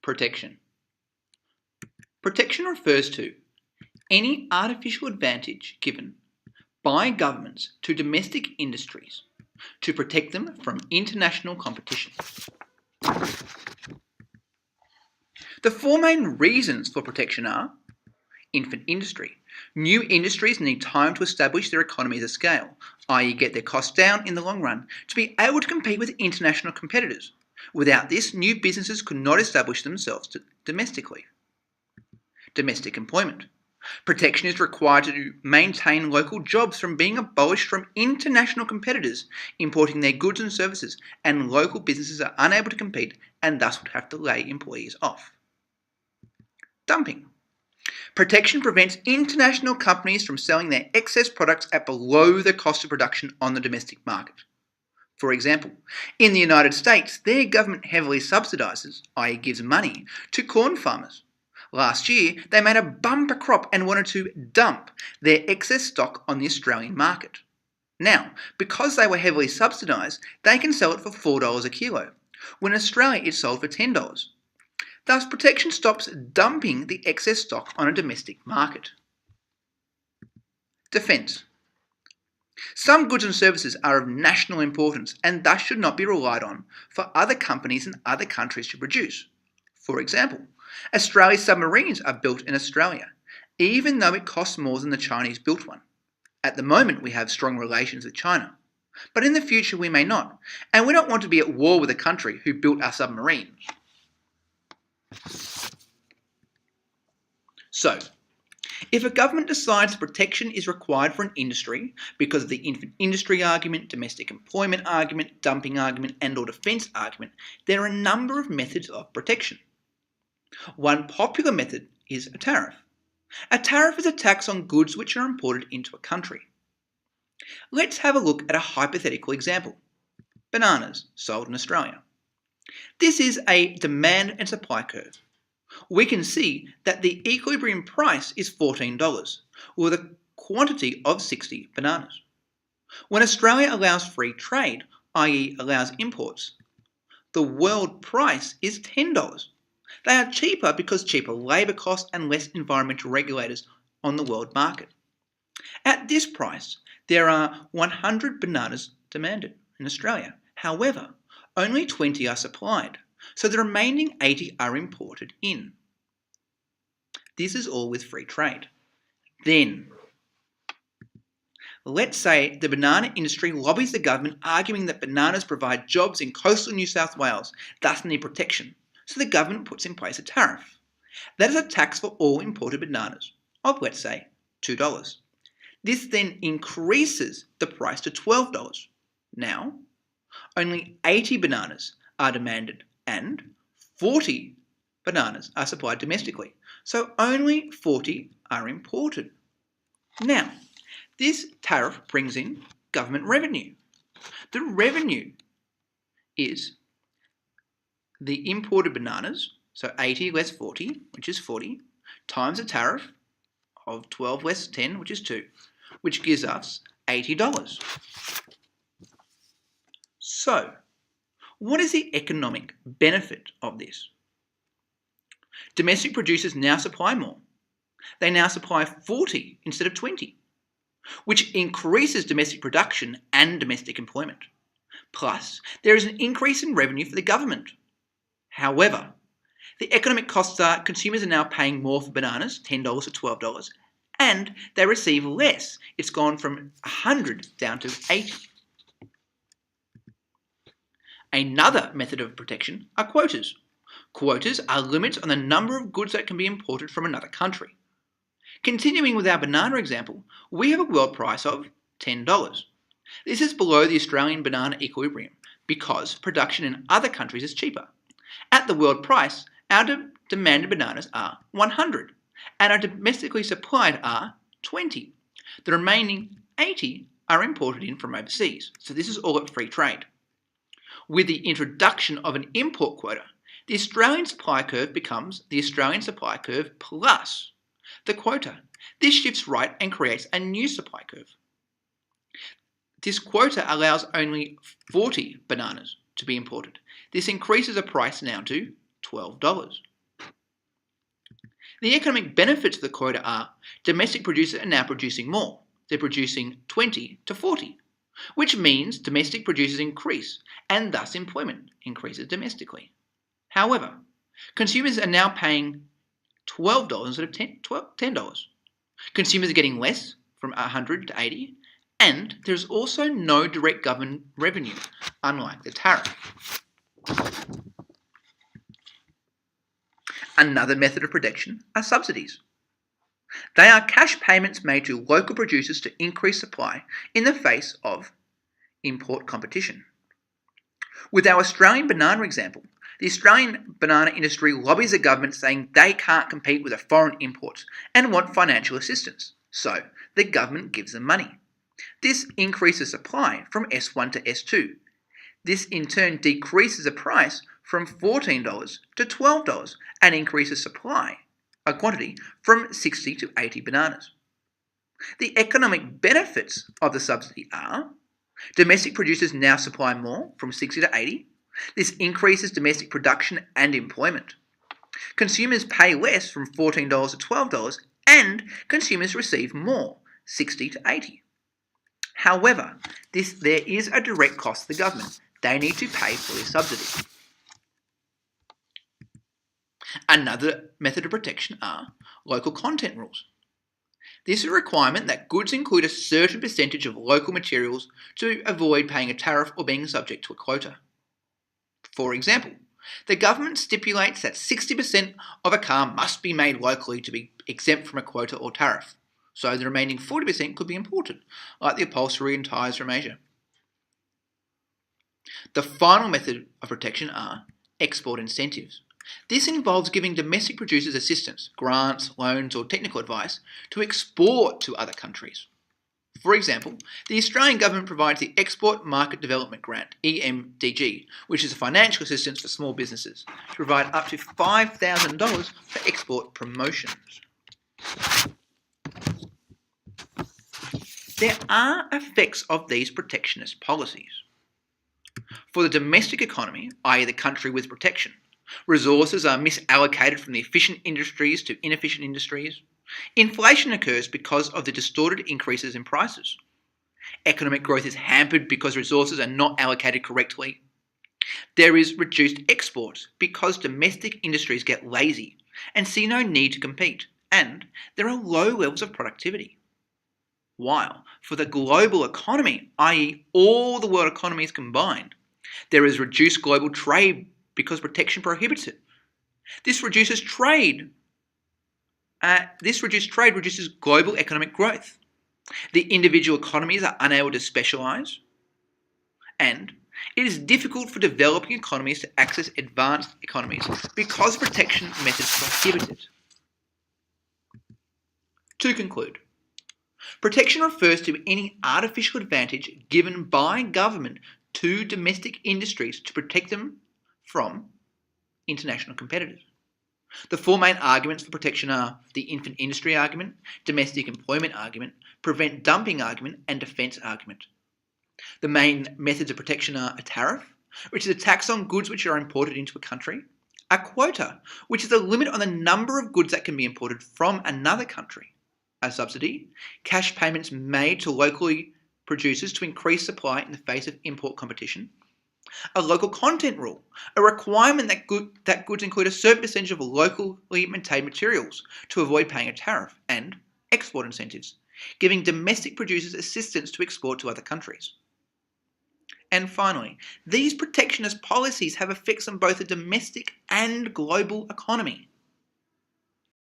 Protection. Protection refers to any artificial advantage given by governments to domestic industries to protect them from international competition. The four main reasons for protection are infant industry. New industries need time to establish their economies of scale, i.e. get their costs down in the long run, to be able to compete with international competitors. Without this, new businesses could not establish themselves domestically. Domestic employment. Protection is required to maintain local jobs from being abolished from international competitors importing their goods and services, and local businesses are unable to compete and thus would have to lay employees off. Dumping. Protection prevents international companies from selling their excess products at below the cost of production on the domestic market. For example, in the United States, their government heavily subsidises, i.e. gives money, to corn farmers. Last year, they made a bumper crop and wanted to dump their excess stock on the Australian market. Now, because they were heavily subsidised, they can sell it for $4 a kilo, when in Australia it's sold for $10. Thus, protection stops dumping the excess stock on a domestic market. Defence. Some goods and services are of national importance and thus should not be relied on for other companies in other countries to produce. For example, Australia's submarines are built in Australia, even though it costs more than the Chinese built one. At the moment, we have strong relations with China, but in the future we may not, and we don't want to be at war with a country who built our submarines. So, if a government decides protection is required for an industry because of the infant industry argument, domestic employment argument, dumping argument, and/or defence argument, there are a number of methods of protection. One popular method is a tariff. A tariff is a tax on goods which are imported into a country. Let's have a look at a hypothetical example. Bananas sold in Australia. This is a demand and supply curve. We can see that the equilibrium price is $14, with a quantity of 60 bananas. When Australia allows free trade, i.e. allows imports, the world price is $10. They are cheaper because cheaper labour costs and less environmental regulators on the world market. At this price, there are 100 bananas demanded in Australia. However, only 20 are supplied, so the remaining 80 are imported in. This is all with free trade. Then, let's say the banana industry lobbies the government, arguing that bananas provide jobs in coastal New South Wales, thus need protection. So the government puts in place a tariff. That is a tax for all imported bananas of, let's say, $2. This then increases the price to $12. Now, only 80 bananas are demanded and 40 bananas are supplied domestically. So only 40 are imported. Now, this tariff brings in government revenue. The revenue is the imported bananas, so 80 less 40, which is 40, times a tariff of 12 less 10, which is 2, which gives us $80. So, what is the economic benefit of this? Domestic producers now supply more. They now supply 40 instead of 20, which increases domestic production and domestic employment. Plus, there is an increase in revenue for the government. However, the economic costs are consumers are now paying more for bananas, $10 to $12, and they receive less. It's gone from 100 down to 80. Another method of protection are quotas. Quotas are limits on the number of goods that can be imported from another country. Continuing with our banana example, we have a world price of $10. This is below the Australian banana equilibrium because production in other countries is cheaper. At the world price, our demanded bananas are 100 and our domestically supplied are 20. The remaining 80 are imported in from overseas, so this is all at free trade. With the introduction of an import quota, the Australian supply curve becomes the Australian supply curve plus the quota. This shifts right and creates a new supply curve. This quota allows only 40 bananas to be imported. This increases the price now to $12. The economic benefits of the quota are domestic producers are now producing more. They're producing 20 to 40, which means domestic producers increase and thus employment increases domestically. However, consumers are now paying $12 instead of $10. Consumers are getting less from 100 to 80, and there's also no direct government revenue, unlike the tariff. Another method of protection are subsidies. They are cash payments made to local producers to increase supply in the face of import competition. With our Australian banana example, the Australian banana industry lobbies the government saying they can't compete with the foreign imports and want financial assistance, so the government gives them money. This increases supply from S1 to S2. This in turn decreases the price from $14 to $12 and increases a quantity from 60 to 80 bananas. The economic benefits of the subsidy are domestic producers now supply more from 60 to 80. This increases domestic production and employment. Consumers pay less from $14 to $12 and consumers receive more, 60 to 80. However, there is a direct cost to the government. They need to pay for this subsidy. Another method of protection are local content rules. This is a requirement that goods include a certain percentage of local materials to avoid paying a tariff or being subject to a quota. For example, the government stipulates that 60% of a car must be made locally to be exempt from a quota or tariff, so the remaining 40% could be imported, like the upholstery and tyres from Asia. The final method of protection are export incentives. This involves giving domestic producers assistance, grants, loans or technical advice to export to other countries. For example, the Australian government provides the Export Market Development Grant, EMDG, which is a financial assistance for small businesses, to provide up to $5,000 for export promotions. There are effects of these protectionist policies. For the domestic economy, i.e. the country with protection, resources are misallocated from the efficient industries to inefficient industries. Inflation occurs because of the distorted increases in prices. Economic growth is hampered because resources are not allocated correctly. There is reduced exports because domestic industries get lazy and see no need to compete, and there are low levels of productivity. While for the global economy, i.e. all the world economies combined, there is reduced global trade because protection prohibits it. This reduced trade reduces global economic growth. The individual economies are unable to specialise, and it is difficult for developing economies to access advanced economies because protection methods prohibit it. To conclude, protection refers to any artificial advantage given by government to domestic industries to protect them from international competitors. The four main arguments for protection are the infant industry argument, domestic employment argument, prevent dumping argument, and defence argument. The main methods of protection are a tariff, which is a tax on goods which are imported into a country, a quota, which is a limit on the number of goods that can be imported from another country, a subsidy, cash payments made to locally producers to increase supply in the face of import competition, a local content rule, a requirement that goods include a certain percentage of locally maintained materials to avoid paying a tariff, and export incentives, giving domestic producers assistance to export to other countries. And finally, these protectionist policies have effects on both the domestic and global economy.